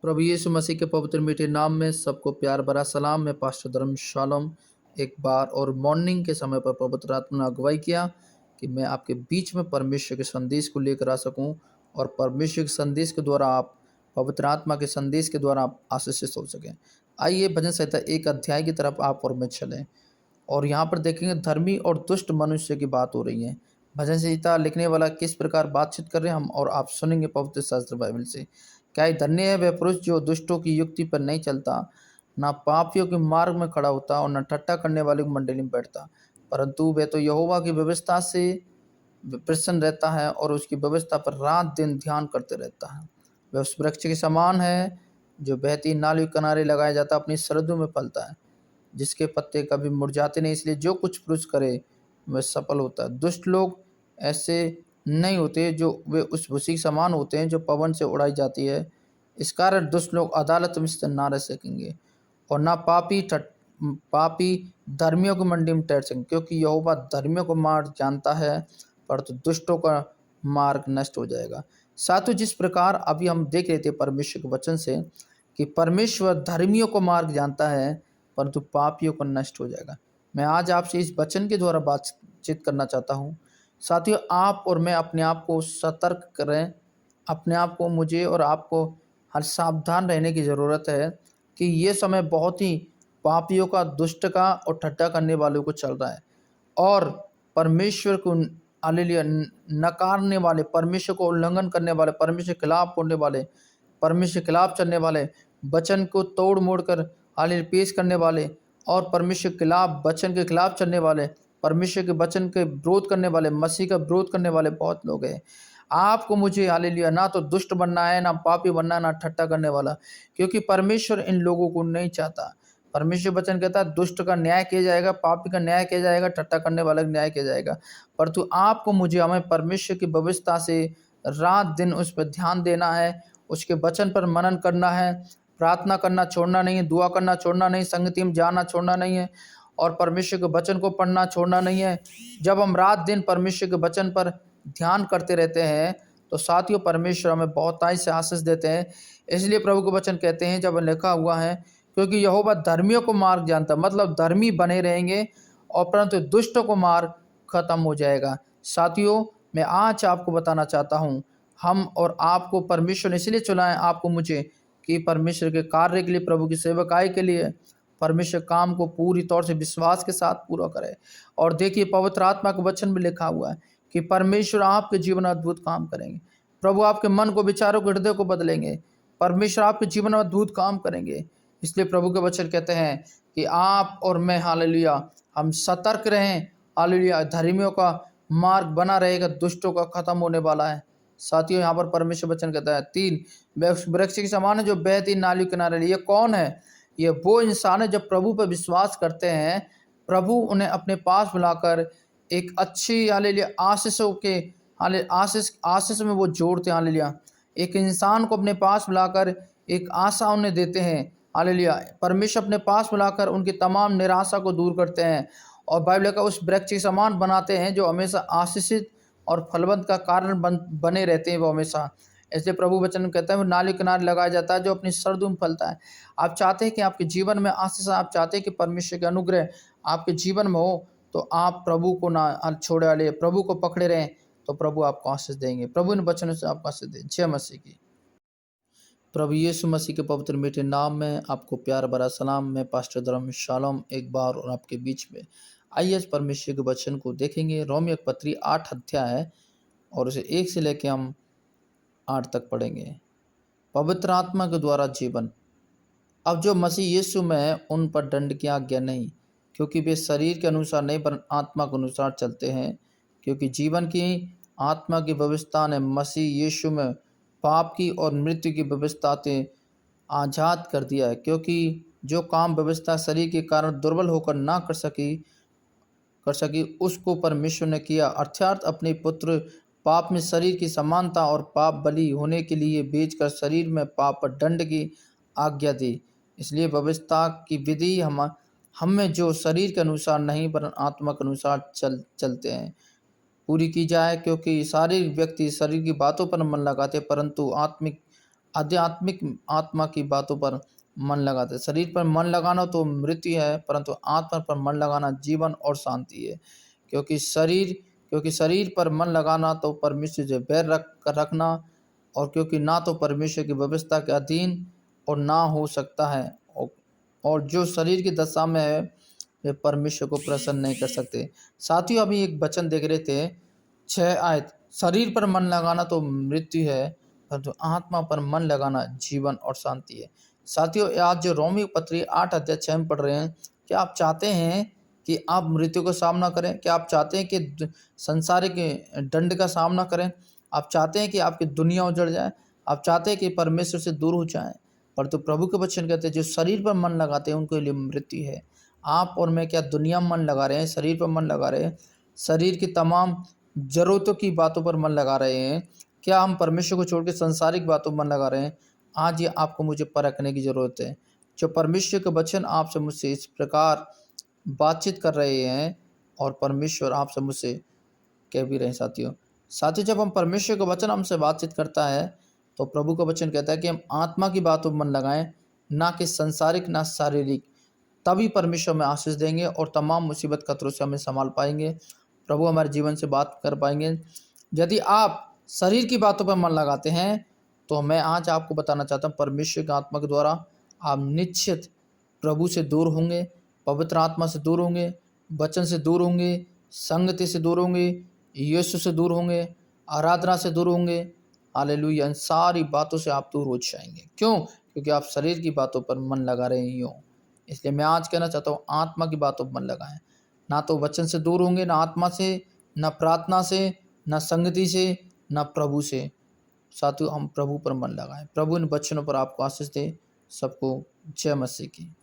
प्रभु यीशु मसीह के पवित्र मीठे नाम में सबको प्यार भरा सलाम। मैं पास्टर धर्म शालोम एक बार और मॉर्निंग के समय पर पवित्र आत्मा ने अगुवाई किया कि मैं आपके बीच में परमेश्वर के संदेश को लेकर आ सकूं और परमेश्वर के संदेश के द्वारा आप पवित्र आत्मा के संदेश के द्वारा आप आशीषित हो सकें। आइए भजन संहिता एक अध्याय की तरफ आप और मैं चलें और यहाँ पर देखेंगे धर्मी और दुष्ट मनुष्य की बात हो रही है। भजन संहिता लिखने वाला किस प्रकार बातचीत कर रहे हैं हम और आप सुनेंगे पवित्र शास्त्र बाइबल से। क्या ही धन्य है वह पुरुष जो दुष्टों की युक्ति पर नहीं चलता, ना पापियों के मार्ग में खड़ा होता और न ठट्ठा करने वाले की मंडली में बैठता, परंतु वह तो यहोवा की व्यवस्था से प्रसन्न रहता है और उसकी व्यवस्था पर रात दिन ध्यान करते रहता है। वह उस वृक्ष के समान है जो बहती नाली के किनारे लगाया जाता अपनी सरहदों में फलता है, जिसके पत्ते कभी मुरझाते नहीं, इसलिए जो कुछ पुरुष करे वह सफल होता है। दुष्ट लोग ऐसे नहीं होते, जो वे उस भूसी के समान होते हैं जो पवन से उड़ाई जाती है। इस कारण दुष्ट लोग अदालत में स्थिर ना रह सकेंगे और ना पापी धर्मियों की मंडी में ठहर सकेंगे, क्योंकि यहोवा धर्मियों को मार्ग जानता है परंतु दुष्टों का मार्ग नष्ट हो जाएगा। साथियों, जिस प्रकार अभी हम देख रहे थे परमेश्वर के वचन से कि परमेश्वर धर्मियों को मार्ग जानता है परंतु पापियों को नष्ट हो जाएगा, मैं आज आपसे इस वचन के द्वारा बातचीत करना चाहता हूँ। साथियों, आप और मैं अपने आप को सतर्क करें, अपने आप को, मुझे और आपको हर सावधान रहने की ज़रूरत है कि ये समय बहुत ही पापियों का, दुष्ट का और ठट्ठा करने वालों को चल रहा है और परमेश्वर को हालेलुया नकारने वाले, परमेश्वर को उल्लंघन करने वाले, परमेश्वर के खिलाफ बोलने वाले, परमेश्वर के खिलाफ चलने वाले, वचन को तोड़ मोड़ कर हालेलुया पेश करने वाले और परमेश्वर के खिलाफ, वचन के खिलाफ चलने वाले, परमेश्वर के वचन के विरोध करने वाले, मसीह का विरोध करने वाले बहुत लोग हैं। आपको मुझे हालेलुया ना तो दुष्ट बनना है, ना पापी बनना है, ना ठट्ठा करने वाला, क्योंकि परमेश्वर इन लोगों को नहीं चाहता। परमेश्वर वचन कहता है दुष्ट का न्याय किया जाएगा, पापी का न्याय किया जाएगा, ठट्ठा करने वाला का न्याय किया जाएगा। परंतु आपको मुझे, हमें परमेश्वर की व्यवस्था से रात दिन उस पर ध्यान देना है, उसके वचन पर मनन करना है, प्रार्थना करना छोड़ना नहीं है, दुआ करना छोड़ना नहीं, संगति में जाना छोड़ना नहीं है और परमेश्वर के वचन को पढ़ना छोड़ना नहीं है। जब हम रात दिन परमेश्वर के वचन पर ध्यान करते रहते हैं तो साथियों परमेश्वर हमें बहुतायत से आशीष देते हैं। इसलिए प्रभु के वचन कहते हैं, जब लिखा हुआ है, क्योंकि यहोवा धर्मियों को मार्ग जानता, मतलब धर्मी बने रहेंगे और परंतु दुष्टों को मार्ग खत्म हो जाएगा। साथियों, मैं आज आपको बताना चाहता हूँ, हम और आपको परमेश्वर ने इसलिए चुना है, आपको मुझे, कि परमेश्वर के कार्य के लिए, प्रभु की सेवकाई के लिए परमेश्वर काम को पूरी तौर से विश्वास के साथ पूरा करे। और देखिए पवित्र आत्मा के वचन में लिखा हुआ है कि परमेश्वर आपके जीवन में अद्भुत काम करेंगे। प्रभु आपके मन को, विचारों को, हृदय को बदलेंगे। परमेश्वर आपके जीवन में अद्भुत काम करेंगे। इसलिए प्रभु के वचन कहते हैं कि आप और मैं हालेलुया हम सतर्क रहें। हालेलुया धर्मियों का मार्ग बना रहेगा, दुष्टों का खत्म होने वाला है। साथियों, यहाँ पर परमेश्वर वचन कहता है 3 वृक्ष के समान है जो बहती नाली किनारे। ये कौन है? ये वो इंसान है जब प्रभु पर विश्वास करते हैं, प्रभु उन्हें अपने पास बुलाकर एक अच्छी हालेलुया आशीषों के आशीष में वो जोड़ते हैं। हालेलुया एक इंसान को अपने पास बुलाकर एक आशा उन्हें देते हैं। हालेलुया परमेश्वर अपने पास बुलाकर उनकी तमाम निराशा को दूर करते हैं और बाइबल का उस वृक्ष के समान बनाते हैं जो हमेशा आशीषित और फलवंत का कारण बने रहते हैं वो हमेशा। इसलिए प्रभु वचन कहता है वो नाली किनारे लगाया जाता है जो अपनी सरदों में फलता है। आप चाहते हैं कि आपके जीवन में आशीष, आप चाहते हैं कि परमेश्वर के अनुग्रह आपके जीवन में हो, तो आप प्रभु को ना छोड़े वाले, प्रभु को पकड़े रहें, तो प्रभु आपको आशीष देंगे। प्रभु इन वचनों से आपको आशीष दे। जय मसीह की। प्रभु यीशु मसीह के पवित्र मीठे नाम में आपको प्यार भरा सलाम। मैं पास्टर धर्म शालोम एक बार और आपके बीच में। आइए आज परमेश्वर के वचन को देखेंगे। रोमियो की पत्री 8 अध्याय है और उसे 1 से लेकर हम 8 तक पढ़ेंगे। पवित्र आत्मा के द्वारा जीवन। अब जो मसीह यीशु में है उन पर दंड की आज्ञा नहीं, क्योंकि वे शरीर के अनुसार नहीं पर आत्मा के अनुसार चलते हैं। क्योंकि जीवन की आत्मा की व्यवस्था ने मसीह यीशु में पाप की और मृत्यु की व्यवस्था से आज़ाद कर दिया है। क्योंकि जो काम व्यवस्था शरीर के कारण दुर्बल होकर ना कर सकी उसको परमेश्वर ने किया, अर्थात अपने पुत्र पाप में शरीर की समानता और पाप बलि होने के लिए बेचकर शरीर में पाप पर दंड की आज्ञा दी। इसलिए व्यवस्था की विधि हम में जो शरीर के अनुसार नहीं पर आत्मा के अनुसार चलते हैं पूरी की जाए। क्योंकि शारीरिक व्यक्ति शरीर की बातों पर मन लगाते, परंतु आत्मिक आध्यात्मिक आत्मा की बातों पर मन लगाते हैं। शरीर पर मन लगाना तो मृत्यु है, परंतु आत्मा पर मन लगाना जीवन और शांति है। क्योंकि शरीर पर मन लगाना तो परमेश्वर से बैर रखना, और क्योंकि ना तो परमेश्वर की व्यवस्था के अधीन और ना हो सकता है, और जो शरीर की दशा में है वे परमेश्वर को प्रसन्न नहीं कर सकते। साथियों, अभी एक वचन देख रहे थे, 6 आयत, शरीर पर मन लगाना तो मृत्यु है, परंतु आत्मा पर मन लगाना जीवन और शांति है। साथियों, आज जो रोमी पत्री 8 अध्याय 6 में पढ़ रहे हैं, क्या आप चाहते हैं कि आप मृत्यु का सामना करें? क्या आप चाहते हैं कि संसारिक दंड का सामना करें? आप चाहते हैं कि आपकी दुनिया उजड़ जाए? आप चाहते हैं कि परमेश्वर से दूर हो जाएं? परंतु प्रभु के वचन कहते हैं जो शरीर पर मन लगाते हैं उनके लिए मृत्यु है। आप और मैं क्या दुनिया में मन लगा रहे हैं, शरीर पर मन लगा रहे हैं, शरीर की तमाम जरूरतों की बातों पर मन लगा रहे हैं? क्या हम परमेश्वर को छोड़ के संसारिक बातों पर मन लगा रहे हैं? आज ये आपको मुझे परखने की ज़रूरत है। जो परमेश्वर के वचन आपसे मुझसे इस प्रकार बातचीत कर रहे हैं, और परमेश्वर आपसे मुझसे कह भी रहे हैं। साथियों, जब हम परमेश्वर का वचन हमसे बातचीत करता है, तो प्रभु का वचन कहता है कि हम आत्मा की बातों पर मन लगाएं, ना कि संसारिक ना शारीरिक। तभी परमेश्वर हमें आशीष देंगे और तमाम मुसीबत खतरों से हमें संभाल पाएंगे। प्रभु हमारे जीवन से बात कर पाएंगे। यदि आप शरीर की बातों पर मन लगाते हैं, तो मैं आज आपको बताना चाहता हूँ, परमेश्वर की आत्मा के द्वारा आप निश्चित प्रभु से दूर होंगे, पवित्र आत्मा से दूर होंगे, वचन से दूर होंगे, संगति से दूर होंगे, यीशु से दूर होंगे, आराधना से दूर होंगे। हालेलुया! इन सारी बातों से आप दूर हो जाएंगे। क्यों? क्योंकि आप शरीर की बातों पर मन लगा रहे हो। इसलिए मैं आज कहना चाहता हूँ, आत्मा की बातों पर मन लगाएं। ना तो वचन से दूर होंगे, ना आत्मा से, ना प्रार्थना से, ना संगति से, ना प्रभु से। साथियों, हम प्रभु पर मन लगाएं। प्रभु इन वचनों पर आपको आशीष दे। सबको जय मसीह की।